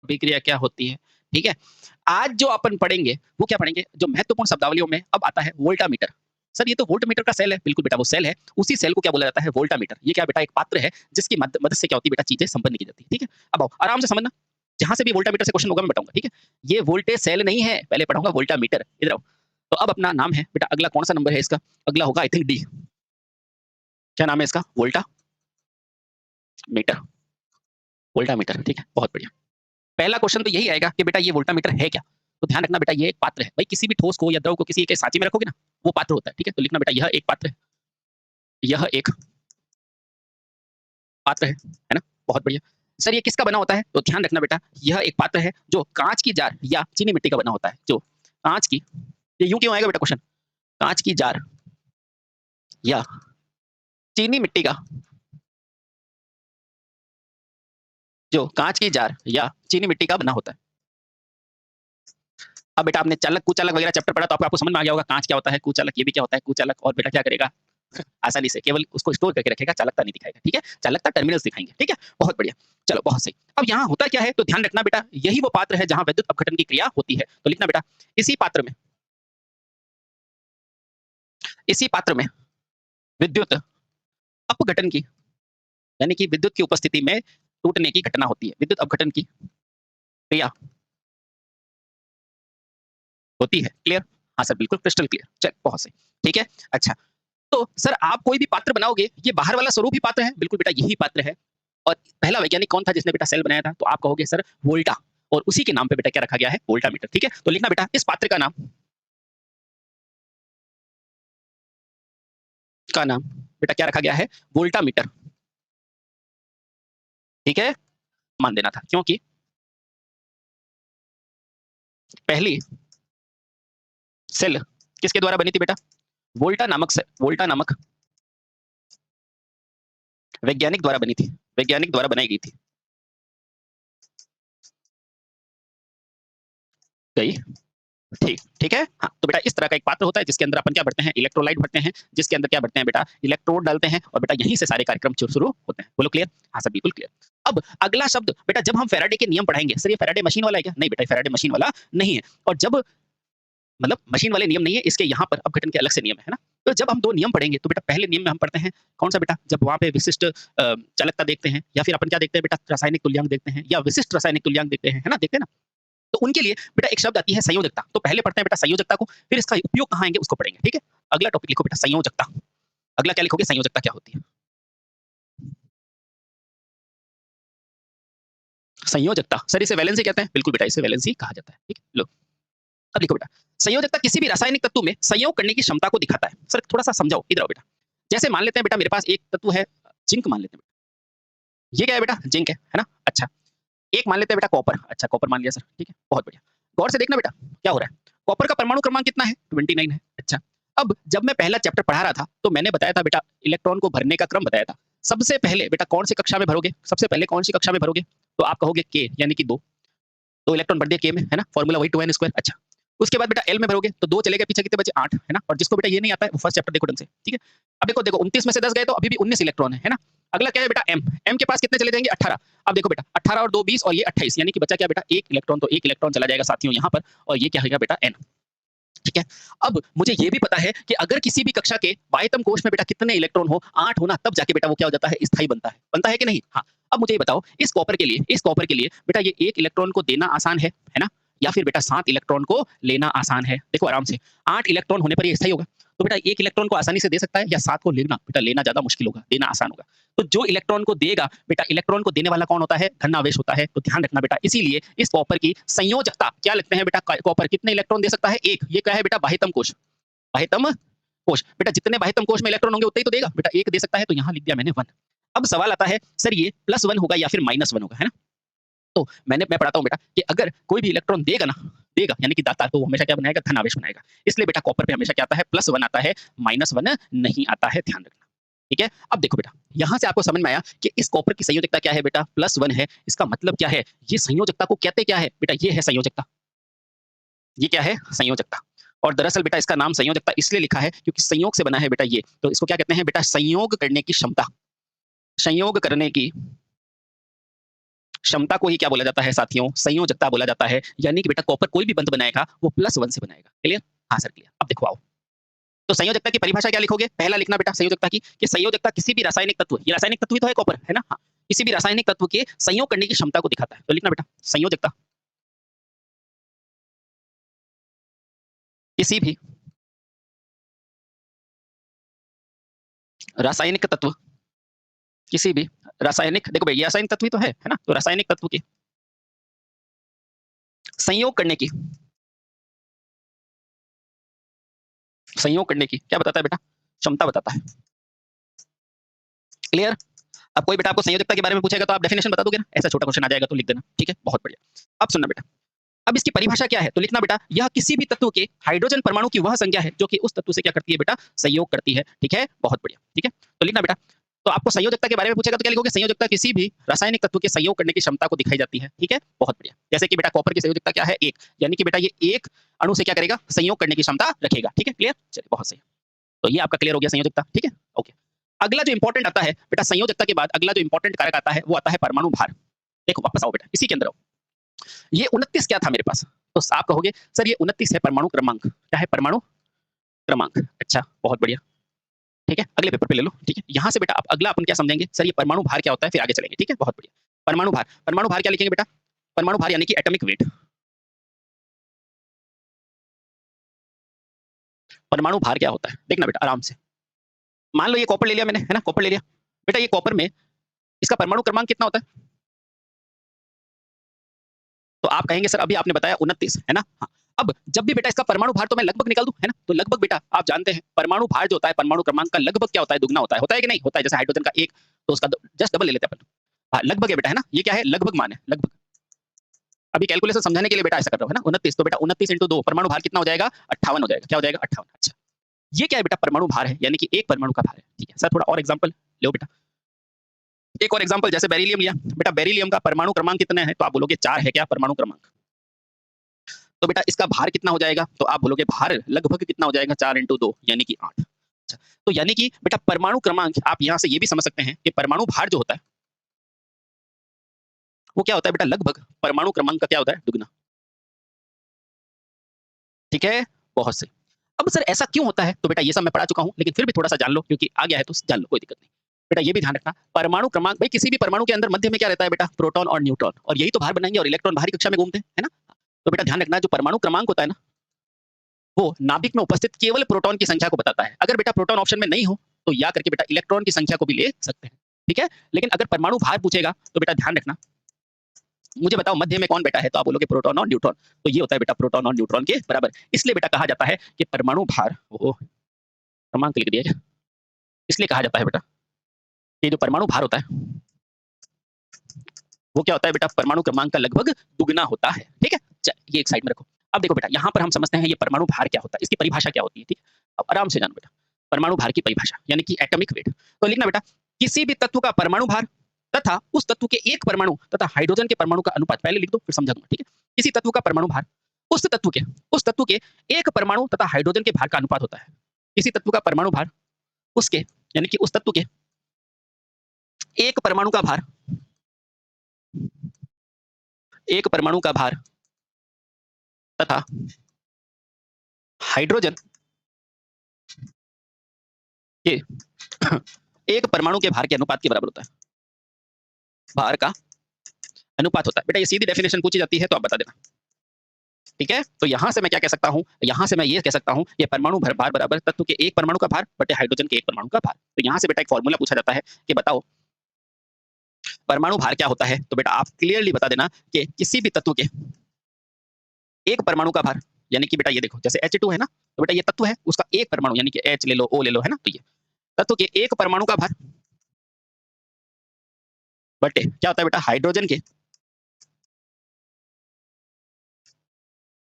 अभिक्रिया क्या होती है, ठीक है? आज जो अपन पढ़ेंगे, वो क्या पढ़ेंगे? जो महत्वपूर्ण शब्दावलियों में अब आता है वोल्टामीटर। सर ये तो वोल्टमीटर का सेल है, बिल्कुल बेटा वो सेल है, उसी सेल को क्या बोला जाता है? वोल्टामीटर। ये क्या बेटा एक पात्र है, जिसकी मदद से क्या होती है बेटा चीज़ें संपन्न की जाती है, ठीक है? अब आओ आराम से समझना, जहाँ से भी वोल्टामीटर से क्वेश्चन होगा मैं बताऊँगा, ठीक है? ये वोल्टेज सेल नहीं है, पहले पढ़ाऊँगा वोल्टामीटर, इधर आओ। तो अब अपना नाम है, बेटा अगला कौन-सा नंबर है इसका? अगला होगा आई थिंक डी। क्या नाम है इसका? मीटर, वोल्टामीटर, ठीक है? बहुत बढ़िया। पहला क्वेश्चन तो यही आएगा कि बेटा ये वोल्टामीटर है क्या? तो ध्यान रखना बेटा ये एक पात्र है। भाई किसी भी ठोस को या द्रव को किसी एक साँचे में रखोगे ना, वो पात्र होता है, ठीक है? तो लिखना बेटा यह एक पात्र है, यह एक पात्र है ना? बहुत बढ़िया। सर ये किसका बना होता है? तो ध्यान रखना बेटा यह एक पात्र है जो काँच की जार या चीनी मिट्टी का बना होता है। जो काँच की ये यूँ क्यों आएगा बेटा क्वेश्चन? काँच की जार या चीनी मिट्टी का जो काँच की जार या चीनी मिट्टी का बना होता है। अब बेटा आपने चालक, कुचालक वगैरह चैप्टर पढ़ा तो आपको समझ में आ गया होगा काँच क्या होता है, कुचालक ये भी क्या होता है, कुचालक और बेटा क्या करेगा आसानी से केवल उसको स्टोर करके रखेगा, चालकता नहीं दिखाएगा, ठीक है? चालकता टर्मिनल्स दिखाएँगे, ठीक है? बहुत बढ़िया। चलो बहुत सही। अब यहाँ होता क्या है तो ध्यान रखना बेटा यही वो पात्र है जहाँ विद्युत अपघटन की क्रिया होती है। तो लिखना बेटा इसी पात्र में विद्युत अपघटन की यानी कि विद्युत की उपस्थिति में टूटने की घटना होती है। विद्युत अपघटन की क्रिया होती है। क्लियर? हाँ सर बिल्कुल क्रिस्टल क्लियर। चल बहुत सही। ठीक है? अच्छा, तो सर आप कोई भी पात्र बनाओगे, ये बाहर वाला स्वरूप ही पात्र है? बिल्कुल बेटा यही पात्र है। और पहला वैज्ञानिक कौन था जिसने बेटा सेल बनाया था? तो आप कहोगे सर वोल्टा और उसी के नाम पे बेटा क्या रखा गया है? वोल्टामीटर, ठीक है? तो लिखना बेटा इस पात्र का नाम बेटा क्या रखा गया है? वोल्टामीटर, ठीक है? मान देना था क्योंकि पहली सेल किसके द्वारा बनी थी बेटा? वोल्टा नामक वैज्ञानिक द्वारा बनी थी, वैज्ञानिक द्वारा बनाई गई थी। गई ठीक ठीक है। हाँ तो बेटा इस तरह का एक पात्र होता है जिसके अंदर अपन क्या भरते हैं? इलेक्ट्रोलाइट भरते हैं, जिसके अंदर क्या भरते हैं बेटा? इलेक्ट्रोड डालते हैं और बेटा यहीं से सारे कार्यक्रम शुरू होते हैं। बोलो क्लियर? हाँ सर बिल्कुल क्लियर। अब अगला शब्द बेटा जब हम फैराडे के नियम पढ़ाएंगे, सर ये फैराडे मशीन वाला है क्या? नहीं बेटा फैराडे मशीन वाला नहीं है। और जब मतलब मशीन वाले नियम नहीं है, इसके यहाँ पर अपघटन के अलग से नियम है ना? तो जब हम 2 नियम पढ़ेंगे तो बेटा पहले नियम में हम पढ़ते हैं कौन-सा बेटा? जब वहाँ पे विशिष्ट चालकता देखते हैं या फिर अपन क्या देखते हैं बेटा? रासायनिक तुल्यांक देखते हैं या विशिष्ट रासायनिक तुल्यांक देखते हैं, है ना? देखते हैं ना? तो उनके लिए बेटा एक शब्द आती है संयोजकता। तो पहले पढ़ते हैं बेटा संयोजकता को, फिर इसका उपयोग कहाँ आएँगे उसको पढ़ेंगे, ठीक है? अगला टॉपिक लिखो बेटा संयोजकता। अगला क्या लिखोगे? संयोजकता क्या होती है? संयोजकता, सर इसे वैलेंसी कहते हैं? बिल्कुल बेटा इसे वैलेंसी कहा जाता है, ठीक है? लो, अब लिखो बेटा संयोजकता किसी भी रासायनिक तत्व में संयोग करने की क्षमता को दिखाता है। सर थोड़ा-सा समझाओ, इधर आओ बेटा। जैसे मान लेते हैं बेटा मेरे पास एक तत्व है, जिंक मान लेते हैं। ये क्या है बेटा? जिंक है ना? अच्छा, एक मान लेते हैं बेटा कॉपर। अच्छा कॉपर मान लिया सर, ठीक है? बहुत बढ़िया। गौर से देखना बेटा, क्या हो रहा है? कॉपर का परमाणु क्रमांक कितना है? 29 है। अच्छा, अब जब मैं पहला चैप्टर पढ़ा रहा था, तो मैंने बताया था बेटा इलेक्ट्रॉन को भरने का क्रम बताया था। सबसे पहले बेटा कौन-सी कक्षा में भरोगे? सबसे पहले कौन-सी कक्षा में भरोगे? तो आप कहोगे के यानी कि 2। 2 इलेक्ट्रॉन भर दिए के में, है ना? फॉर्मूला वही 2n2 अच्छा। उसके बाद बेटा एल में भरोगे, तो 2 चले गए, पीछे कितने बचे? 8, है ना? और जिसको बेटा ये नहीं आता है, वो फर्स्ट चैप्टर देखो ढंग से, ठीक है? अब देखो 29 में से 10 गए तो अभी भी 19 इलेक्ट्रॉन है ना? अगला क्या है बेटा एम। एम के पास कितने चले जाएंगे? 18। अब देखो बेटा 18 और 2 20 और ये 28 यानी कि बचा क्या बेटा? 1 इलेक्ट्रॉन, तो 1 इलेक्ट्रॉन चला जाएगा साथियों यहाँ पर और ये क्या होगा बेटा एन। ठीक है? अब मुझे ये भी पता है कि अगर किसी भी कक्षा के बाह्यतम कोश में बेटा कितने इलेक्ट्रॉन हो, 8 हो ना, तब जाके बेटा वो क्या हो जाता है? स्थायी बनता है। बनता है कि नहीं? हाँ। अब मुझे ये बताओ इस कॉपर के लिए बेटा ये 1 इलेक्ट्रॉन को देना आसान है ना? या फिर बेटा 7 इलेक्ट्रॉन को लेना आसान है? देखो आराम से, 8 इलेक्ट्रॉन होने पर ये स्थायी होगा। तो बेटा 1 इलेक्ट्रॉन को आसानी से दे सकता है या 7 को लेना? बेटा लेना ज़्यादा मुश्किल होगा, देना आसान होगा। तो जो इलेक्ट्रॉन को देगा बेटा, इलेक्ट्रॉन को देने वाला कौन होता है? धन आवेश होता है। तो ध्यान रखना बेटा, इसीलिए इस कॉपर की संयोजकता क्या लिखते हैं बेटा? कॉपर कितने इलेक्ट्रॉन दे सकता है? 1। ये क्या है बेटा? बाह्यतम कोश। बाह्यतम कोश बेटा जितने बाह्यतम कोश में इलेक्ट्रॉन होंगे उतने ही तो देगा बेटा। 1 दे सकता है तो यहाँ लिख दिया मैंने 1। अब सवाल आता है सर ये +1 होगा या फिर -1 होगा, है ना? तो मैं पढ़ाता हूँ बेटा कि अगर कोई भी इलेक्ट्रॉन देगा यानी कि दाता, तो वो हमेशा क्या बनाएगा? धन आवेश बनाएगा। इसलिए बेटा कॉपर पे हमेशा क्या आता है? +1 आता है, -1 नहीं आता है, ध्यान रखना। ठीक है? अब देखो बेटा, यहाँ से आपको समझ में आया कि इस कॉपर की संयोजकता क्या है बेटा? +1 है। इसका मतलब क्या है? ये संयोजकता को कहते क्या है? बेटा ये है संयोजकता। ये क्या है? संयोजकता। और दरअसल बेटा इसका नाम संयोजकता इसलिए लिखा है क्योंकि संयोग से बना है बेटा ये। तो इसको क्या कहते हैं बेटा? संयोग करने की क्षमता। संयोग करने की क्षमता को ही क्या बोला जाता है साथियों, संयोजकता बोला जाता है। यानी कि बेटा कॉपर कोई भी बंध बनाएगा वो +1 से बनाएगा। क्लियर? हाँ सर क्लियर। अब देखो आओ, तो संयोजकता की परिभाषा क्या लिखोगे? पहला लिखना बेटा संयोजकता की, कि संयोजकता किसी भी रासायनिक तत्व, ये रासायनिक तत्व ही तो है कॉपर, है ना? हाँ, किसी भी रासायनिक तत्व के संयोग करने की क्षमता को दिखाता है। तो लिखना बेटा संयोजकता किसी भी रासायनिक तत्व, किसी भी रासायनिक, देखो भाई ये रासायनिक तत्व ही तो है ना? तो रासायनिक तत्व के संयोग करने की, संयोग करने की क्या बताता है बेटा? क्षमता बताता है। क्लियर? अब कोई बेटा आपको संयोजकता के बारे में पूछेगा तो आप डेफिनेशन बता दोगे ना? ऐसा छोटा क्वेश्चन आ जाएगा तो लिख देना, ठीक है? बहुत बढ़िया। अब सुनना बेटा, अब इसकी परिभाषा क्या है? तो लिखना बेटा यह किसी भी तत्व के हाइड्रोजन परमाणु की वह संख्या है जो कि उस तत्व से क्या करती है बेटा? संयोग करती है, ठीक है? बहुत बढ़िया, ठीक है? तो लिखना बेटा, तो आपको संयोजकता के बारे में पूछेगा तो क्या लिखोगे? संयोजकता किसी भी रासायनिक तत्व के संयोग करने की क्षमता को दिखाई जाती है, ठीक है? बहुत बढ़िया। जैसे कि बेटा कॉपर की संयोजकता क्या है? 1, यानी कि बेटा ये एक अणु से क्या करेगा? संयोग करने की क्षमता रखेगा, ठीक है? क्लियर? चलिए बहुत सही। तो ये आपका क्लियर हो गया संयोजकता, ठीक है? ओके। अगला जो इंपॉर्टेंट आता है बेटा संयोजकता के बाद अगला जो इंपॉर्टेंट कारक आता है वो आता है परमाणु भार। देखो वापस आओ बेटा, इसी के अंदर आओ। ये 29 क्या था मेरे पास? तो आप कहोगे सर ये 29 है परमाणु क्रमांक। क्या है? परमाणु क्रमांक। अच्छा, बहुत बढ़िया। ठीक है, अगले पेपर पे ले लो, ठीक है? यहाँ से बेटा आप अगला अपन क्या समझेंगे? सर ये परमाणु भार क्या होता है? फिर आगे चलेंगे, ठीक है? बहुत बढ़िया। परमाणु भार, परमाणु भार क्या लिखेंगे बेटा? परमाणु भार यानी कि एटॉमिक वेट। परमाणु भार क्या होता है? देखना बेटा आराम से। मान लो ये कॉपर ले लिया मैंने, है ना? कॉपर ले लिया। बेटा ये कॉपर में इसका परमाणु क्रमांक कितना होता है? तो आप कहेंगे सर अभी आपने बताया 29, है ना? हाँ। अब जब भी बेटा इसका परमाणु भार तो मैं लगभग निकाल दूं, है ना? तो लगभग बेटा आप जानते हैं परमाणु भार जो होता है परमाणु क्रमांक का लगभग क्या होता है? दुगना होता है कि नहीं? होता है। जैसे हाइड्रोजन का 1 तो उसका जस्ट डबल ले लेते हैं अपन। हाँ, लगभग है बेटा, है ना? ये क्या है? लगभग मान है, लगभग। अभी कैलकुलेशन समझाने के लिए बेटा ऐसा कर रहा हूं, है ना? 29 तो बेटा 29 × 2 परमाणु भार कितना हो जाएगा? 58 हो जाएगा। क्या हो जाएगा? 58। अच्छा, ये क्या है बेटा? परमाणु भार है, यानी कि एक परमाणु का भार है, ठीक है? सर थोड़ा और एग्जांपल लो बेटा। एक और एग्जांपल जैसे बेरिलियम लिया। बेटा बेरिलियम का परमाणु क्रमांक कितना है? तो आप बोलोगे 4 है क्या परमाणु क्रमांक? तो बेटा इसका भार कितना हो जाएगा? तो आप बोलोगे भार लगभग कितना हो जाएगा? 4 × 2 यानी कि 8। अच्छा, तो यानी कि बेटा परमाणु क्रमांक आप यहाँ से ये भी समझ सकते हैं कि परमाणु भार जो होता है वो क्या होता है बेटा? लगभग परमाणु क्रमांक का क्या होता है? दुगना। ठीक है? बहुत सही। अब सर ऐसा क्यों होता है? तो बेटा ये सब मैं पढ़ा चुका हूँ, लेकिन फिर भी थोड़ा-सा जान लो क्योंकि आ गया है तो जान लो, कोई दिक्कत नहीं। बेटा ये भी ध्यान रखना, परमाणु क्रमांक भाई किसी भी परमाणु के अंदर मध्य में क्या रहता है बेटा? प्रोटॉन और न्यूट्रॉन, और यही तो भार बनाएंगे और इलेक्ट्रॉन बाहरी कक्षा में घूमते हैं, है ना? तो बेटा ध्यान रखना जो परमाणु क्रमांक होता है ना, वो नाभिक में उपस्थित केवल प्रोटॉन की संख्या को बताता है। अगर बेटा प्रोटॉन ऑप्शन में नहीं हो, तो या करके बेटा इलेक्ट्रॉन की संख्या को भी ले सकते हैं, ठीक है? लेकिन अगर परमाणु भार पूछेगा, तो बेटा ध्यान रखना, मुझे बताओ मध्य में कौन बैठा है? तो आप बोलोगे प्रोटॉन और न्यूट्रॉन। तो ये होता है बेटा प्रोटॉन और न्यूट्रॉन के बराबर। इसलिए बेटा कहा जाता है कि परमाणु भार ओहो! क्रमांक लिख दिया क्या? इसलिए कहा जाता है बेटा, ये जो परमाणु भार होता है, वो क्या होता है बेटा? परमाणु क्रमांक का लगभग दुगना होता है, ठीक है? ये एक साइड में रखो। अब देखो बेटा यहाँ पर हम समझते हैं ये परमाणु भार क्या होता है, इसकी परिभाषा क्या होती है, ठीक है? अब आराम से जानो बेटा, परमाणु भार की परिभाषा यानी कि एटॉमिक वेट। तो लिखना बेटा किसी भी तत्व का परमाणु भार तथा उस तत्व के एक परमाणु तथा हाइड्रोजन के परमाणु का अनुपात, पहले लिख दो फिर समझा दूंगा, ठीक है? किसी तत्व का परमाणु भार उस तत्व के एक परमाणु तथा हाइड्रोजन के भार का अनुपात होता है। किसी तत्व का परमाणु भार उसके यानी कि उस तत्व के एक परमाणु का भार, एक परमाणु का भार तथा हाइड्रोजन के एक परमाणु के भार के अनुपात के बराबर होता है। भार का अनुपात होता है। बेटा ये सीधी डेफिनेशन पूछी जाती है तो आप बता देना, ठीक है? तो यहां से मैं क्या कह सकता हूं? यहां से मैं ये कह सकता हूं ये परमाणु भार बराबर तत्व के एक परमाणु का भार बटे हाइड्रोजन के एक परमाणु का भार। तो यहां से बेटा एक फॉर्मूला पूछा जाता है कि बताओ परमाणु भार क्या होता है? तो बेटा आप क्लियरली बता देना कि किसी भी तत्व के एक परमाणु का भार, यानी कि बेटा ये देखो जैसे H2 है ना, तो बेटा ये तत्व है उसका एक परमाणु यानी कि H ले लो, O ले लो, है ना? तो ये तत्व के एक परमाणु का भार बटे क्या होता है बेटा? हाइड्रोजन के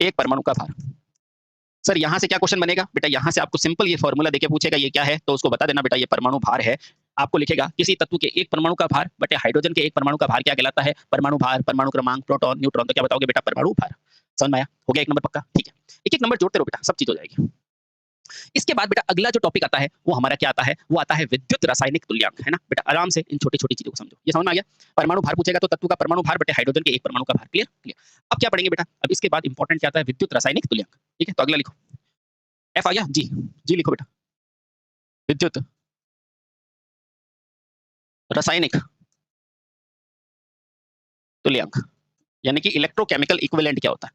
एक परमाणु का भार। सर यहाँ से क्या क्वेश्चन बनेगा? बेटा यहाँ से आपको सिंपल ये फॉर्मूला देके पूछेगा ये क्या है, तो उसको बता देना बेटा ये परमाणु भार है। आपको लिखेगा किसी तत्व के एक परमाणु का भार बटे हाइड्रोजन के एक परमाणु का भार क्या कहलाता है? परमाणु भार, परमाणु क्रमांक, प्रोटॉन, न्यूट्रॉन। तो क्या बताओगे बेटा? परमाणु भार। समझ में आया? हो गया एक नंबर पक्का? ठीक है, एक एक नंबर जोड़ते रहो बेटा, सब चीज हो जाएगी। इसके बाद बेटा अगला जो टॉपिक आता है वो हमारा क्या आता है, वो आता है विद्युत रासायनिक तुल्यांक, है ना बेटा। आराम से इन छोटी-छोटी चीजों को समझो। ये समझ में आ गया? परमाणु भार पूछेगा तो तत्व का परमाणु भार बटे हाइड्रोजन के एक परमाणु का भार। क्लियर? क्लियर। अब क्या पढ़ेंगे बेटा? अब इसके बाद इंपॉर्टेंट क्या आता है? विद्युत रासायनिक तुल्यांक। ठीक है? तो अगला लिखो। एफ आ गया? जी। जी लिखो बेटा। विद्युत रासायनिक तुल्यांक यानी कि इलेक्ट्रोकेमिकल इक्विवेलेंट क्या होता है?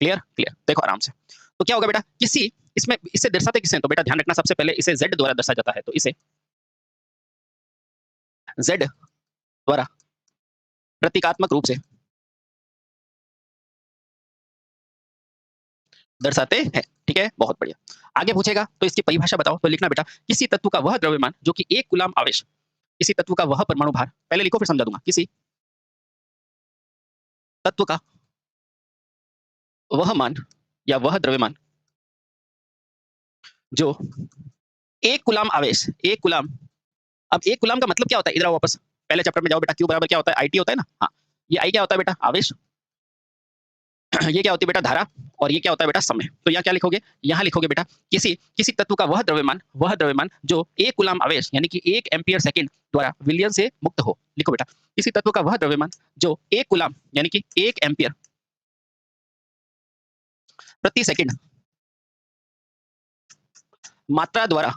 क्लियर? क्लियर। देखो आराम से। तो क्या होगा बेटा? किसी इसमें इसे दर्शाते किससे हैं? तो बेटा ध्यान रखना, सबसे पहले इसे Z द्वारा दर्शाया जाता है। तो इसे Z द्वारा प्रतीकात्मक रूप से दर्शाते हैं। ठीक है? बहुत बढ़िया। आगे पूछेगा तो इसकी परिभाषा बताओ। तो लिखना बेटा, किसी तत्व का वह द्रव्यमान जो कि 1 कूलाम आवेश, किसी तत्व का वह परमाणु भार, पहले लिखो फिर समझा दूंगा। किसी तत्व का वह मान या वह द्रव्यमान जो 1 कूलाम आवेश, 1 कूलाम। अब 1 कूलाम का मतलब क्या होता है? इधर आओ वापस। पहले चैप्टर में जाओ बेटा। Q बराबर क्या होता है? IT होता है ना? हाँ। ये I क्या होता है बेटा? आवेश। ये क्या होती है बेटा? धारा। और ये क्या होता है बेटा? समय। तो यहाँ क्या लिखोगे? यहाँ लिखोगे बेटा, किसी किसी तत्व का वह द्रव्यमान जो 1 कूलाम आवेश यानी कि 1 एम्पीयर सेकंड द्वारा विलयन से मुक्त हो। लिखो बेटा, किसी तत्व का वह द्रव्यमान जो 1 कूलाम यानी कि 1 एम्पीयर प्रति सेकंड मात्रा द्वारा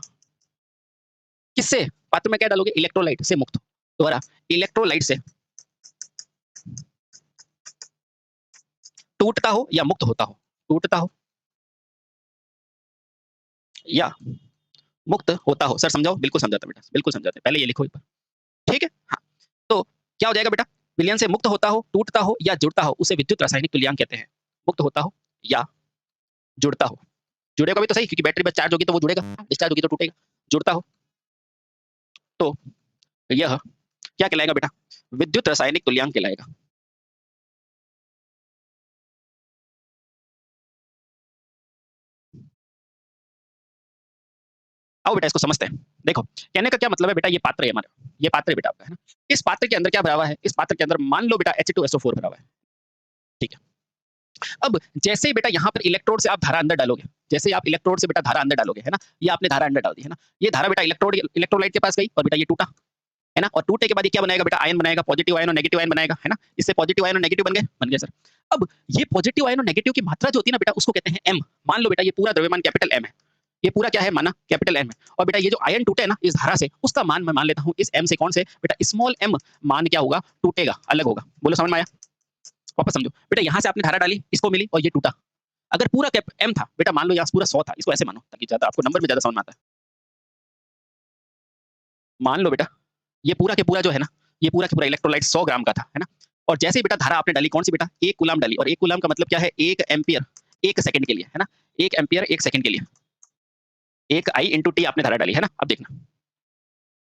किससे? पात्र में क्या डालोगे? इलेक्ट्रोलाइट से मुक्त द्वारा इलेक्ट्रोलाइट से टूटता हो या मुक्त होता हो, टूटता हो या मुक्त होता हो। सर समझाओ। बिल्कुल समझाते बेटा, बिल्कुल समझाते। पहले ये लिखो एक बार। ठीक है? हाँ। तो क्या हो जाएगा बेटा? विलयन से मुक्त होता हो, टूटता हो या जुड़ता हो, उसे विद्युत रासायनिक तुल्यांक कहते हैं। मुक्त होता हो या जुड़ता हो। जुड़ेगा भी तो सही, क्योंकि बैटरी बस चार्ज होगी तो वो जुड़ेगा, डिस्चार्ज होगी तो टूटेगा। जुड़ता हो तो यह क्या कहलाएगा बेटा? विद्युत रासायनिक तुल्यांक कहलाएगा। आओ बेटा इसको समझते हैं। देखो कहने का क्या मतलब है बेटा? ये पात्र है हमारा, ये पात्र है बेटा आपका, है ना? इस पात्र के अंदर क्या भरा हुआ है? इस पात्र के अंदर मान लो बेटा H2SO4 भरा हुआ है। ठीक है? अब जैसे ही बेटा यहाँ पर इलेक्ट्रोड से आप धारा अंदर डालोगे, जैसे ही आप इलेक्ट्रोड से बेटा धारा अंदर डालोगे, है ना? ये आपने धारा अंदर डाल दी, है ना? ये धारा बेटा इलेक्ट्रोलाइट के पास गई और बेटा ये टूटा, है ना? और टूटने के बाद ये क्या बनाएगा बेटा? आयन बनाएगा, पॉजिटिव आयन और नेगेटिव आयन बनाएगा, है ना? इससे पॉजिटिव आयन और नेगेटिव बन गए सर। अब ये पॉजिटिव आयन और नेगेटिव की मात्रा जो होती है ना बेटा, उसको कहते हैं M। मान लो बेटा ये पूरा द्रव्यमान कैपिटल M है। ये पूरा क्या है? माना कैपिटल M है। और बेटा ये जो आयन टूटे ना इस धारा से, उसका मान मैं मान लेता हूँ इस M से। कौन से? बेटा स्मॉल m मान क्या होगा? टूटेगा, अलग होगा। बोलो समझ में आया? वापस समझो बेटा, यहाँ से आपने धारा डाली, इसको मिली और ये टूटा। अगर पूरा M था बेटा, मान लो यहाँ पूरा 100 था, इसको ऐसे मानो ताकि ज्यादा आपको नंबर में ज्यादा समझ में आता है। मान लो बेटा ये पूरा के पूरा जो है ना, ये पूरा के पूरा इलेक्ट्रोलाइट 100 ग्राम का था, है ना? और जैसे ही बेटा धारा आपने डाली, कौन सी बेटा? 1 कूलाम डाली। और 1 कूलाम का मतलब क्या है? 1 एम्पीयर 1 सेकंड के लिए, है ना? 1 एम्पीयर 1 सेकंड के लिए 1 I × T आपने धारा डाली, है ना? अब देखना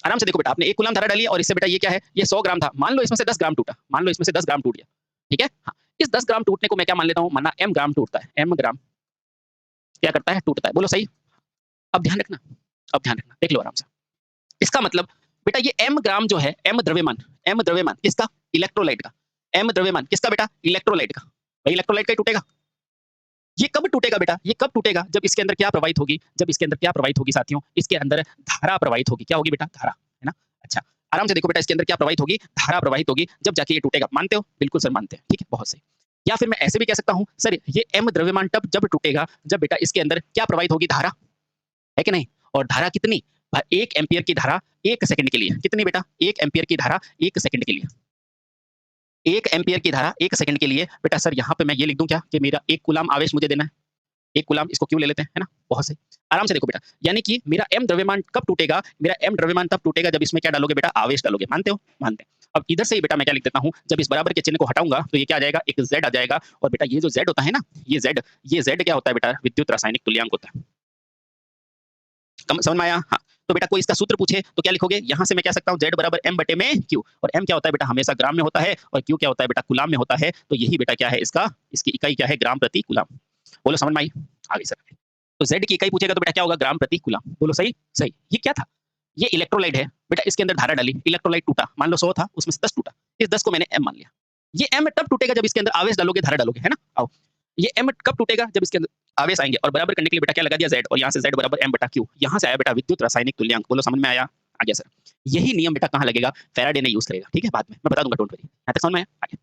आराम से। देखो बेटा, आपने 1 कूलाम धारा डाली है और इससे बेटा ये क्या है? ये 100 ग्राम था। मान लो इसमें से 10 ग्राम टूटा, मान लो इसमें से 10 ग्राम टूट गया। ठीक है? हाँ। इस 10 ग्राम टूटने को मैं क्या मान लेता हूँ? माना M ग्राम टूटता है। M ग्राम क्या करता है? टूटता है। बोलो सही। अब ध्यान रखना, अब ध्यान रखना, देख लो आराम से। इसका मतलब बेटा ये M ग्राम जो है, M द्रव्यमान किसका? इलेक्ट्रोलाइट का। M द्रव्यमान किसका बेटा? इलेक्ट्रोलाइट का। भाई इलेक्ट्रोलाइट का ही टूटेगा। ये कब टूटेगा बेटा? ये कब टूटेगा? जब इसके अंदर क्या प्रवाहित होगी? जब इसके अंदर क्या प्रवाहित होगी साथियों? इसके अंदर धारा प्रवाहित होगी। क्या होगी बेटा? धारा, है ना? अच्छा आराम से देखो बेटा, इसके अंदर क्या प्रवाहित होगी? धारा प्रवाहित होगी, जब जाके ये टूटेगा। मानते हो? बिल्कुल सर मानते हैं। ठीक है, बहुत सही। या फिर मैं ऐसे भी कह सकता हूँ सर, ये M द्रव्यमान तब जब टूटेगा जब बेटा इसके अंदर क्या प्रवाहित होगी? धारा, है कि नहीं? और धारा कितनी? 1 एम्पीयर की धारा 1 सेकंड के लिए। कितनी बेटा? 1 एम्पीयर की धारा 1 सेकंड के लिए। 1 एम्पीयर की धारा 1 सेकंड के लिए बेटा सर यहाँ पे मैं ये लिख दूं क्या कि मेरा 1 कूलाम आवेश मुझे देना है। 1 कूलाम, इसको क्यों ले लेते हैं, है ना? बहुत सही। आराम से देखो बेटा, यानी कि मेरा M द्रव्यमान कब टूटेगा? मेरा M द्रव्यमान तब टूटेगा जब इसमें क्या डालोगे बेटा? आवेश डालोगे। मानते हो? मानते हैं। अब इधर से ही बेटा मैं क्या लिख देता हूँ, जब इस बराबर के चिन्ह को हटाऊंगा तो ये क्या आ जाएगा? एक Z आ जाएगा। और बेटा ये जो Z होता है ना, ये Z क्या होता है बेटा? विद्युत रासायनिक तुल्यांक होता है। समझ में आया? हाँ। तो बेटा कोई इसका सूत्र पूछे तो क्या लिखोगे? यहाँ से मैं कह सकता हूँ Z बराबर M बटे में Q। और M क्या होता है बेटा? हमेशा ग्राम में होता है। और Q क्या होता है बेटा? कूलाम में होता है। तो यही बेटा क्या है इसका, इसकी इकाई क्या है? ग्राम प्रति कूलाम। बोलो समझ में आई? आगे सर। तो Z की इकाई पूछेगा तो बेटा क्या होगा? ग्राम प्रति कूलाम। बोलो सही। सही। ये क्या था? ये इलेक्ट्रोलाइट है बेटा, इसके अंदर धारा डाली, इलेक्ट्रोलाइट टूटा। मान लो 100 था, उसमें से 10 टूटा। इस 10 को मैंने M मान लिया। ये M तब टूटेगा जब इसके अंदर आवेश डालोगे, धारा डालोगे, है ना? आओ ये m कब टूटेगा? जब इसके अंदर आवेश आएंगे। और बराबर करने के लिए बेटा क्या लगा दिया, z, और यहाँ से z बराबर m बटा q। यहाँ से आया बेटा विद्युत रासायनिक तुल्यांक। बोलो समझ में आया? आ गया सर। यही नियम बेटा कहाँ लगेगा? फैराडे ने यूज करेगा, ठीक है, बाद में मैं बता दूंगा, डोंट वरी। यहाँ तक समझ में आया? आगे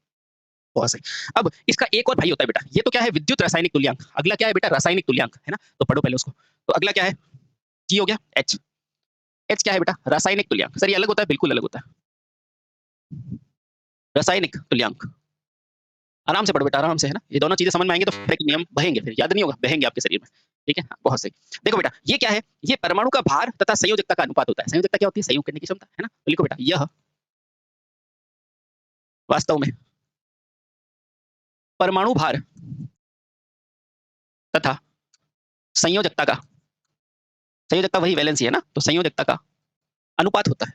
बहुत सही। अब इसका एक और भाई होता है बेटा, ये तो क्या है, विद्युत रासायनिक तुल्यांक। अगला क्या है बेटा? रासायनिक तुल्यांक, है ना? तो पढ़ो पहले उसको। तो अगला क्या है? G हो गया, H। H क्या है बेटा? रासायनिक तुल्यांक। सर ये अलग होता है? बिल्कुल अलग होता है। रासायनिक तुल्यांक, आराम से पढ़ो बेटा, आराम से, है ना? ये दोनों चीजें समझ में आएंगे तो फिर एक नियम बहेंगे, फिर याद नहीं होगा, बहेंगे आपके शरीर में, ठीक है? हाँ, बहुत सही। देखो बेटा, ये क्या है? ये परमाणु का भार तथा संयोजकता का अनुपात होता है। संयोजकता क्या होती है? संयोग करने की क्षमता, है ना? तो लिखो बेटा, यह वास्तव में परमाणु भार तथा संयोजकता का, संयोजकता वही वैलेंसी है ना, तो संयोजकता का अनुपात होता है।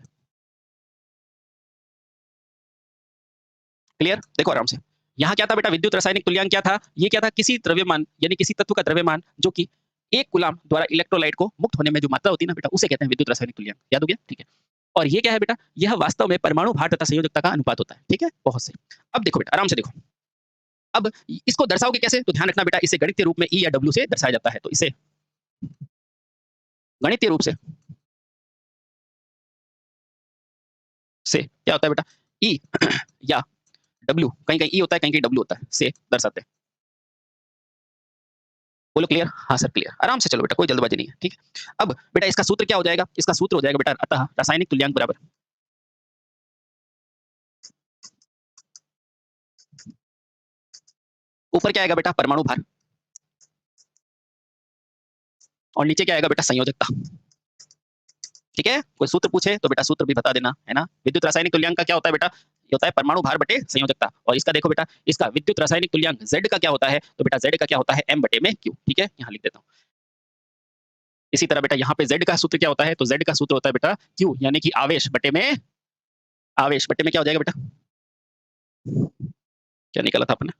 क्लियर? देखो आराम से, यहाँ क्या था बेटा? विद्युत रासायनिक तुल्यांक क्या था? ये क्या था? किसी द्रव्यमान यानी किसी तत्व का द्रव्यमान जो कि एक कूलाम द्वारा इलेक्ट्रोलाइट को मुक्त होने में जो मात्रा होती है ना बेटा, उसे कहते हैं विद्युत रासायनिक तुल्यांक। याद हो गया? ठीक है। और ये क्या है बेटा? यह वास्तव में परमाणु भार तथा संयोजकता का अनुपात होता है, ठीक है? बहुत सही। अब देखो बेटा, आराम से देखो। अब इसको दर्शाओगे कैसे? तो ध्यान रखना बेटा, इसे गणितीय रूप में E या W से दर्शाया जाता है। तो इसे गणितीय रूप से क्या होता है बेटा? E या W, कहीं कहीं E होता है, कहीं कहीं W होता है, से दर्शाते हैं। बोलो क्लियर? हाँ सर क्लियर। आराम से चलो बेटा, कोई जल्दबाजी नहीं है, ठीक है? अब बेटा इसका सूत्र क्या हो जाएगा? इसका सूत्र हो जाएगा बेटा, अतः रासायनिक तुल्यांक बराबर, ऊपर क्या आएगा बेटा? परमाणु भार, और नीचे क्या आएगा बेटा? संयोजकता। ठीक है? कोई सूत्र पूछे तो बेटा सूत्र भी बता देना, है ना? विद्युत रासायनिक तुल्यांक का क्या होता है बेटा? ये होता है परमाणु भार बटे संयोजकता। और इसका देखो बेटा, इसका विद्युत रासायनिक तुल्यांक Z का क्या होता है? तो बेटा Z का क्या होता है? M बटे में Q। ठीक है? यहाँ लिख देता हूँ। इसी तरह बेटा यहाँ पे Z का सूत्र क्या होता है? तो Z का सूत्र होता है बेटा Q, यानी कि आवेश बटे में, आवेश बटे में क्या हो जाएगा बेटा? क्या निकाला था आपने?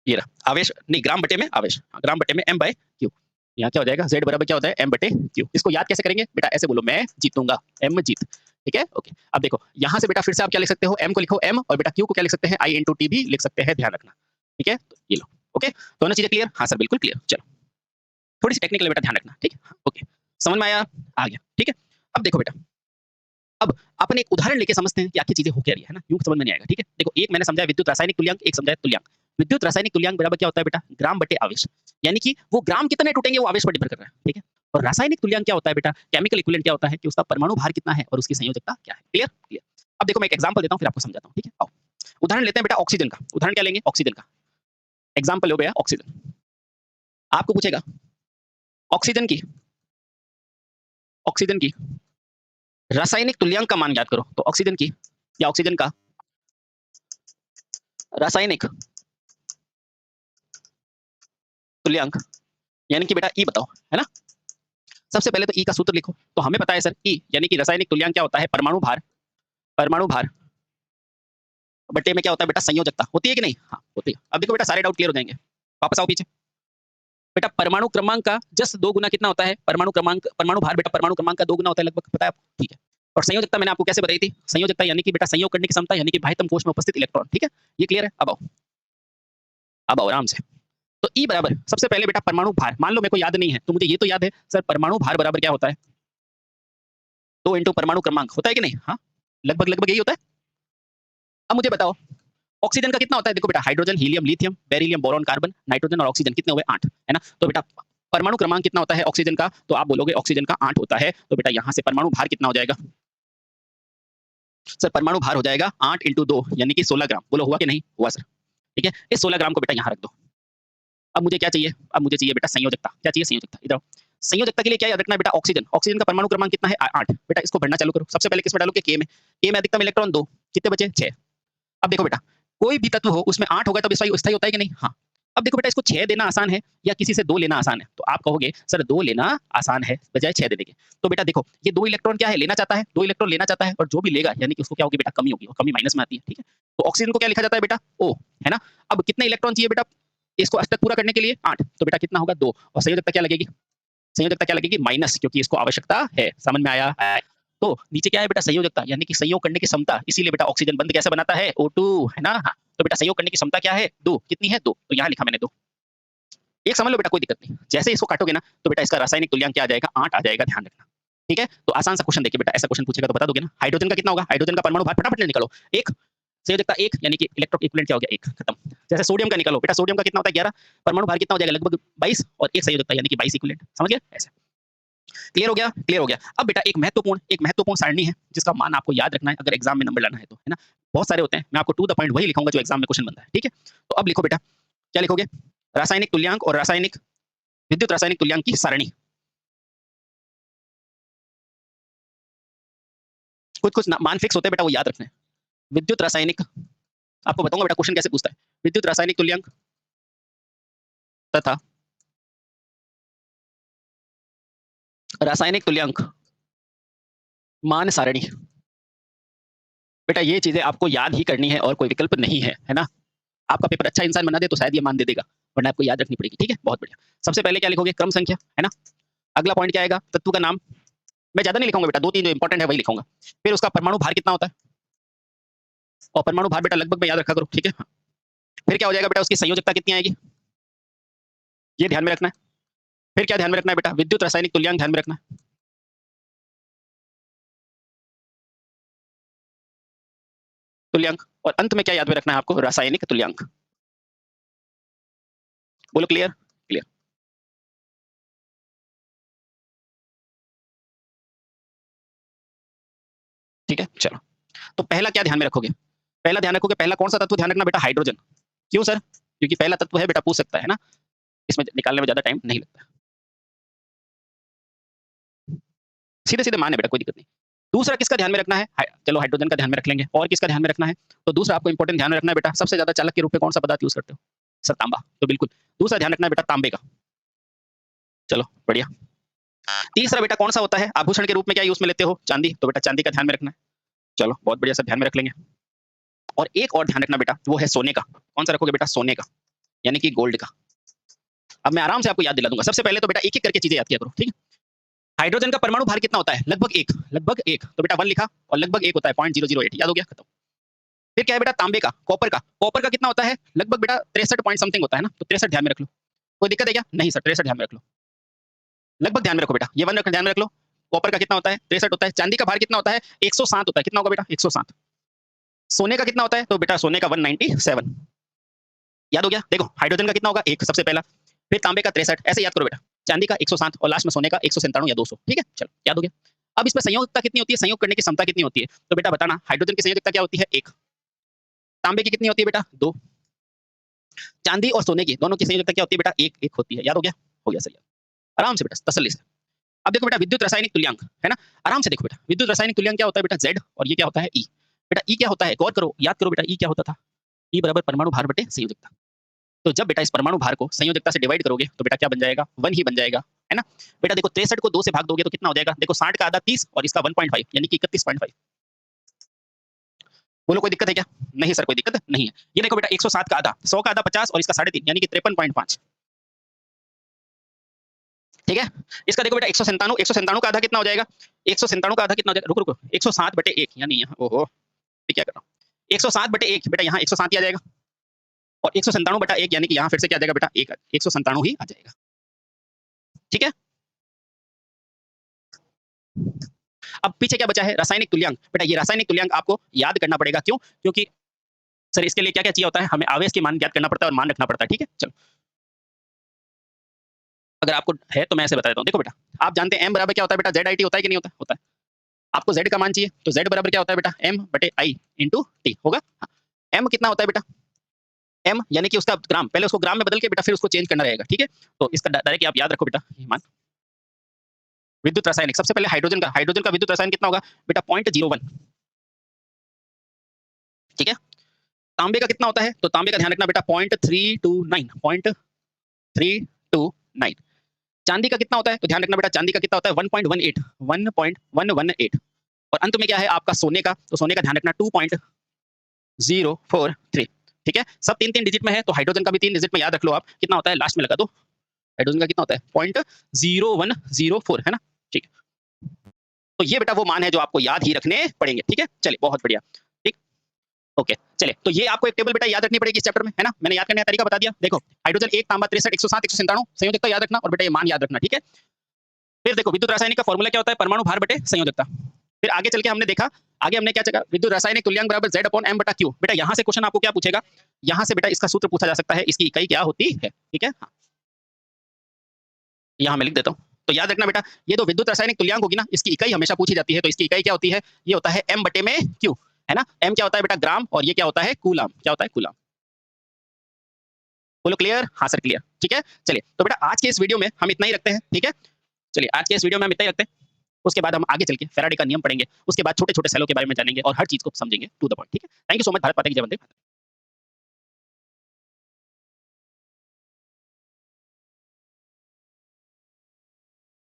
ये रहा आवेश, नहीं ग्राम बटे में आवेश, ग्राम बटे में M बाय Q। यहाँ क्या हो जाएगा? Z बराबर क्या होता है? M बटे Q। इसको याद कैसे करेंगे बेटा? ऐसे बोलो, मैं जीतूंगा, M जीत। ठीक है? ओके। अब देखो यहाँ से बेटा फिर से आप क्या लिख सकते हो? M को लिखो M, और बेटा Q को क्या लिख सकते हैं? I इंटू T भी लिख सकते हैं, ध्यान रखना। ठीक है? तो ये लो। ओके, दोनों चीजें क्लियर? हाँ सर बिल्कुल क्लियर। चलो थोड़ी सी टेक्निकल बेटा, ध्यान रखना, ठीक है? ओके, समझ में आया? आ गया, ठीक है? अब देखो बेटा, अब अपन एक उदाहरण लेके समझते हैं कि आखिर चीजें हो क्या रही है ना? यूं समझ में नहीं आएगा, ठीक है? देखो, एक मैंने समझाया विद्युत रासायनिक तुल्यांक, एक समझाया तुल्यांक। विद्युत रासायनिक तुल्यांक बराबर क्या होता है बेटा? ग्राम बटे आवेश, यानी कि वो ग्राम कितने टूटेंगे वो आवेश पर डिपेंड कर रहा है, ठीक है? और रासायनिक तुल्यांक क्या होता है बेटा? केमिकल इक्विवेलेंट क्या होता है कि उसका परमाणु भार कितना है और उसकी संयोजकता क्या है। क्लियर? क्लियर। अब देखो मैं एक एग्जांपल देता हूं, फिर आपको समझाता हूं, ठीक है? आओ उदाहरण लेते हैं बेटा ऑक्सीजन का। उदाहरण क्या लेंगे? ऑक्सीजन का। एग्जांपल लो भैया ऑक्सीजन। आपको पूछेगा ऑक्सीजन की, ऑक्सीजन की रासायनिक तुल्यांक का मान ज्ञात करो। तो ऑक्सीजन की या ऑक्सीजन का रासायनिक तुल्यांक यानी कि बेटा ई बताओ, है ना? सबसे पहले तो ई का सूत्र लिखो। तो हमें पता है सर ई यानी कि रासायनिक तुल्यांक क्या होता है? परमाणु भार, परमाणु भार बटे में क्या होता है बेटा? संयोजकता। होती है कि नहीं? हाँ होती है। अब देखो बेटा सारे डाउट क्लियर हो जाएंगे। वापस आओ पीछे। बेटा परमाणु क्रमांक का जस्ट 2 गुना कितना होता है? परमाणु क्रमांक, परमाणु भार बेटा परमाणु क्रमांक का 2 गुना होता है लगभग, पता है आपको? ठीक है। और संयोजकता मैंने आपको कैसे बताई थी? संयोजकता यानी कि बेटा संयोग करने की क्षमता, यानी कि बाह्यतम कोश में उपस्थित इलेक्ट्रॉन। ठीक है? ये क्लियर है? अब आओ, अब आओ आराम से। तो ई बराबर सबसे पहले बेटा परमाणु भार, मान लो मेरे को याद नहीं है तो मुझे ये तो याद है सर परमाणु भार बराबर क्या होता है? 2 इंटू परमाणु क्रमांक, होता है कि नहीं? हाँ लगभग लगभग यही होता है। अब मुझे बताओ ऑक्सीजन का कितना होता है? देखो बेटा hydrogen, helium, lithium, beryllium, boron, carbon, nitrogen और ऑक्सीजन कितने हुए? 8, है ना? तो बेटा परमाणु क्रमांक कितना होता है ऑक्सीजन का? तो आप बोलोगे ऑक्सीजन का 8 होता है। तो बेटा यहाँ से परमाणु भार कितना हो जाएगा? सर परमाणु भार हो जाएगा 8 इंटू 2 यानी कि 16 ग्राम। बोलो हुआ कि नहीं हुआ सर? ठीक है, इस 16 ग्राम को बेटा यहाँ रख दो। अब मुझे क्या चाहिए? अब मुझे चाहिए बेटा संयोजकता। क्या चाहिए? संयोजकता। इधर संयोजकता के लिए क्या याद रखना है बेटा? ऑक्सीजन, ऑक्सीजन का परमाणु क्रमांक कितना है? 8। बेटा इसको भरना चालू करो। सबसे पहले किस में डालोगे? के में। के में अधिकतम इलेक्ट्रॉन 2, कितने बचे? 6। अब देखो बेटा कोई भी तत्व हो उसमें 8 होगा तब स्थायी होता है कि नहीं? हाँ। अब देखो बेटा इसको 6 देना आसान है या किसी से 2 लेना आसान है? तो आप कहोगे सर 2 लेना आसान है बजाय 6 देने के। तो बेटा देखो ये 2 इलेक्ट्रॉन क्या है? लेना चाहता है, 2 इलेक्ट्रॉन लेना चाहता है, और जो भी लेगा यानी कि उसको क्या होगी बेटा? कमी होगी, और कमी माइनस में आती है। ठीक है? तो ऑक्सीजन को क्या लिखा जाता है बेटा? O, है ना? अब कितने इलेक्ट्रॉन चाहिए बेटा इसको अष्टक पूरा करने के लिए? 8। तो बेटा कितना होगा? 2। और संयोजकता क्या लगेगी? संयोजकता क्या लगेगी? माइनस, क्योंकि इसको आवश्यकता है। समझ में आया? तो नीचे क्या है बेटा संयोजकता यानी कि संयोग करने की क्षमता, इसीलिए बेटा ऑक्सीजन बंद कैसे बनाता है O2 है ना। हाँ, तो बेटा संयोग करने की क्षमता क्या है 2, कितनी है 2, तो यहाँ लिखा मैंने 2। एक समझ लो बेटा कोई दिक्कत नहीं, जैसे इसको काटोगे ना तो बेटा इसका रासायनिक तुल्यांक क्या आ जाएगा 8 आ जाएगा, ध्यान रखना ठीक है। तो आसान सा क्वेश्चन देखिए बेटा, ऐसा क्वेश्चन पूछेगा तो बता दोगे ना। हाइड्रोजन का कितना होगा, हाइड्रोजन का परमाणु भार फटाफट निकालो, एक संयोजकता 1 यानी कि इलेक्ट्रो इक्विवेलेंट क्या हो गया 1, खत्म। जैसे सोडियम का निकालो बेटा, सोडियम का कितना होता है 11, परमाणु भार कितना हो जाएगा लगभग 22 और एक संयोजकता यानी कि 22 इक्विवेलेंट, समझ गए ऐसे। क्लियर हो गया, क्लियर हो गया। अब बेटा एक महत्वपूर्ण सारणी है जिसका मान आपको याद रखना है अगर एग्जाम में नंबर लाना है तो, है ना। बहुत सारे होते हैं, मैं आपको टू द पॉइंट वही लिखूंगा जो एग्जाम में क्वेश्चन बनता है, ठीक है। तो अब लिखो बेटा, क्या लिखोगे, रासायनिक तुल्यांक और रासायनिक विद्युत रासायनिक तुल्यांक की सारणी। कुछ मान फिक्स होते हैं बेटा, वो याद रखना है। विद्युत रासायनिक, आपको बताऊंगा बेटा क्वेश्चन कैसे पूछता है। विद्युत रासायनिक तुल्यांक तथा रासायनिक तुल्यांक मान सारणी। बेटा ये चीजें आपको याद ही करनी है और कोई विकल्प नहीं है ना। आपका पेपर अच्छा इंसान बना दे तो शायद ये मान दे देगा, वरना आपको याद रखनी पड़ेगी, ठीक है। बहुत बढ़िया। सबसे पहले क्या लिखोगे, क्रम संख्या, है ना। अगला पॉइंट क्या आएगा, तत्व का नाम। मैं ज्यादा नहीं लिखूंगा बेटा, 2-3 जो इंपॉर्टेंट है वही लिखूंगा। फिर उसका परमाणु भार कितना होता है, और परमाणु भार बेटा लगभग में याद रखा करो, ठीक है। फिर क्या हो जाएगा बेटा, उसकी संयोजकता कितनी आएगी, ये ध्यान में रखना है। फिर क्या ध्यान में रखना है बेटा, विद्युत रासायनिक तुल्यांक ध्यान में रखना है। तुल्यांक, और अंत में क्या याद में रखना है आपको, रासायनिक तुल्यांक। बोलो क्लियर, क्लियर। ठीक है चलो। तो पहला क्या ध्यान में रखोगे, पहला ध्यान रखोगे, पहला कौन सा तत्व ध्यान रखना बेटा, हाइड्रोजन। क्यों सर, क्योंकि पहला तत्व है बेटा, पूछ सकता है ना, इसमें निकालने में ज्यादा टाइम नहीं लगता, सीधे सीधे मान है बेटा, कोई दिक्कत नहीं। दूसरा किसका ध्यान में रखना है, चलो हाइड्रोजन का ध्यान में रख लेंगे, और किसका ध्यान में रखना है, तो दूसरा आपको इंपॉर्टेंट ध्यान में रखना है बेटा, सबसे ज्यादा चालक के रूप में कौन सा पदार्थ यूज करते हो, सर तांबा, तो बिल्कुल दूसरा ध्यान रखना है बेटा तांबे का। चलो बढ़िया। तीसरा बेटा कौन सा होता है, आभूषण के रूप में क्या यूज में लेते हो, चांदी, तो बेटा चांदी का ध्यान में रखना है। चलो बहुत बढ़िया सर, ध्यान में रख लेंगे। और एक और ध्यान रखना बेटा, वो है सोने का। कौन सा रखोगे बेटा, सोने का, यानी कि गोल्ड का। अब मैं आराम से आपको याद दिला दूंगा, सबसे पहले तो बेटा एक एक करके चीजें याद किया करो, ठीक है। हाइड्रोजन का परमाणु भार कितना होता है, लगभग 1, लगभग 1, तो बेटा 1 लिखा, और लगभग 1 होता है 0.008, याद हो गया, खत्म। फिर क्या है बेटा, तांबे का, कॉपर का, कॉपर का कितना होता है, लगभग बेटा 63 पॉइंट समथिंग होता है ना, तो 63 ध्यान में रख लो। कोई दिक्कत है क्या, नहीं सर 63 ध्यान में रख लो, लगभग ध्यान में रखो बेटा, ये 1 ध्यान में रख लो। कॉपर का कितना होता है, 63 होता है। चांदी का भार कितना होता है, 107 होता है, कितना होगा बेटा 107। सोने का कितना होता है, तो बेटा सोने का 197, याद हो गया। देखो हाइड्रोजन का कितना होगा 1 सबसे पहला, फिर तांबे का 63, ऐसे याद करो बेटा, चांदी का 107 और लास्ट में सोने का 197 या 200, ठीक है चलो याद हो गया। अब इसमें संयोजकता कितनी होती है, संयोग करने की क्षमता कितनी होती है, तो बेटा बताना, हाइड्रोजन की संयोजकता क्या होती है 1, तांबे की कितनी होती है बेटा 2, चांदी और सोने की दोनों की संयोजकता क्या होती है बेटा 1 होती है, याद हो गया सर, आराम से बेटा तसल्ली से। अब देखो बेटा विद्युत रासायनिक तुल्यांक, है ना, आराम से देखो बेटा, विद्युत रासायनिक तुल्यांक क्या होता है बेटा Z, और ये क्या होता है E। बेटा E क्या होता है, गौर करो, याद करो बेटा, E क्या होता था, E बराबर परमाणु भार बटे संयोजकता। तो जब बेटा इस परमाणु भार को संयोजकता से डिवाइड करोगे तो बेटा क्या बन जाएगा, 1 ही बन जाएगा, है ना। बेटा देखो 63 को 2 से भाग दोगे तो कितना हो जाएगा, देखो 60 का आधा 30 और इसका 1.5 यानी कि 31.5। बोलो कोई दिक्कत है क्या, नहीं सर कोई दिक्कत नहीं है। ये देखो बेटा 107 का आधा, 100 का आधा 50 और इसका 3.5 यानी कि 53.5, ठीक है। इसका देखो बेटा 197 का आधा कितना हो जाएगा, 197 का आधा कितना हो जाएगा, रुको रुको 107 बटे 1 यानी यहाँ, ओहो ये क्या कर रहा हूँ, 107 बटे 1 बेटा यहाँ 107 ही आ जाएगा, और 197 बटा 1 यानी कि यहाँ फिर से क्या आ जाएगा बेटा 197 ही आ जाएगा, ठीक है। अब पीछे क्या बचा है, रासायनिक तुल्यांक। बेटा ये रासायनिक तुल्यांक आपको याद करना पड़ेगा, क्यों, क्योंकि सर इसके लिए क्या क्या चाहिए होता है, हमें आवेश के मान ज्ञात करना पड़ता है और मान रखना पड़ता है, ठीक है। चलो अगर आपको है तो मैं ऐसे बता देता हूँ, देखो बेटा आप जानते हैं m बराबर क्या होता है बेटा, ZIT होता है कि नहीं होता, होता है। आपको z का मान चाहिए तो z बराबर क्या होता है बेटा, m बटे i इंटू टी होगा। m कितना होता है बेटा, m यानी कि उसका ग्राम, पहले उसको ग्राम में बदल के बेटा फिर उसको चेंज करना रहेगा, ठीक है। तो इसका डायरेक्ट आप याद रखो बेटा, ये मान। विद्युत रासायनिक, सबसे पहले हाइड्रोजन का विद्युत रसायन कितना होगा बेटा 0.01, ठीक है। तांबे का कितना होता है, तो तांबे का ध्यान रखना बेटा 0.329। चांदी का कितना होता है, तो ध्यान रखना बेटा चांदी का कितना होता है 1.118, और अंत में क्या है आपका सोने का, तो सोने का ध्यान रखना 2.043, ठीक है। सब 3-3 डिजिट में है, तो हाइड्रोजन का भी 3 डिजिट में याद रख लो आप, कितना होता है लास्ट में लगा दो, हाइड्रोजन का कितना होता है 0.0104, है ना, ठीक है। तो ये बेटा वो मान है जो आपको याद ही रखने पड़ेंगे, ठीक है। चलिए बहुत बढ़िया, ठीक, ओके। चलिए तो ये आपको एक टेबल बेटा याद रखनी पड़ेगी इस चैप्टर में, है ना। मैंने याद करने का तरीका बता दिया। देखो हाइड्रोजन 1, तांबा 63, 107, 197 संयोजकता याद रखना और बेटा ये मान याद रखना, ठीक है। फिर देखो विद्युत रासायनिक का फॉर्मूला क्या होता है, परमाणु भार बटे संयोजकता। फिर आगे चल के हमने देखा, आगे हमने क्या चला, विद्युत रासायनिक तुल्यांक बराबर Z/m/q। बेटा यहाँ से क्वेश्चन आपको क्या पूछेगा, यहाँ से बेटा इसका सूत्र पूछा जा सकता है, इसकी इकाई क्या होती है, ठीक है। हाँ, यहाँ मैं लिख देता हूँ। तो याद रखना बेटा, ये तो विद्युत रासायनिक तुल्यांक होगी ना, इसकी इकाई हमेशा पूछी जाती है। तो इसकी इकाई क्या होती है, ये होता है m/q, है ना। m क्या होता है बेटा, ग्राम, और ये क्या होता है, कूलाम। क्या होता है, कूलाम। बोलो क्लियर, हाँ सर क्लियर, ठीक है। चलिए तो बेटा आज के इस वीडियो में हम इतना ही रखते हैं, ठीक है। चलिए आज के इस वीडियो में हम इतना ही रखते हैं। उसके बाद हम आगे चल के फैराडे का नियम पढ़ेंगे, उसके बाद छोटे छोटे सेलों के बारे में जानेंगे और हर चीज को समझेंगे टू द पॉइंट, ठीक है। Thank you so much. Bharat माता की जय, वंदे मातरम।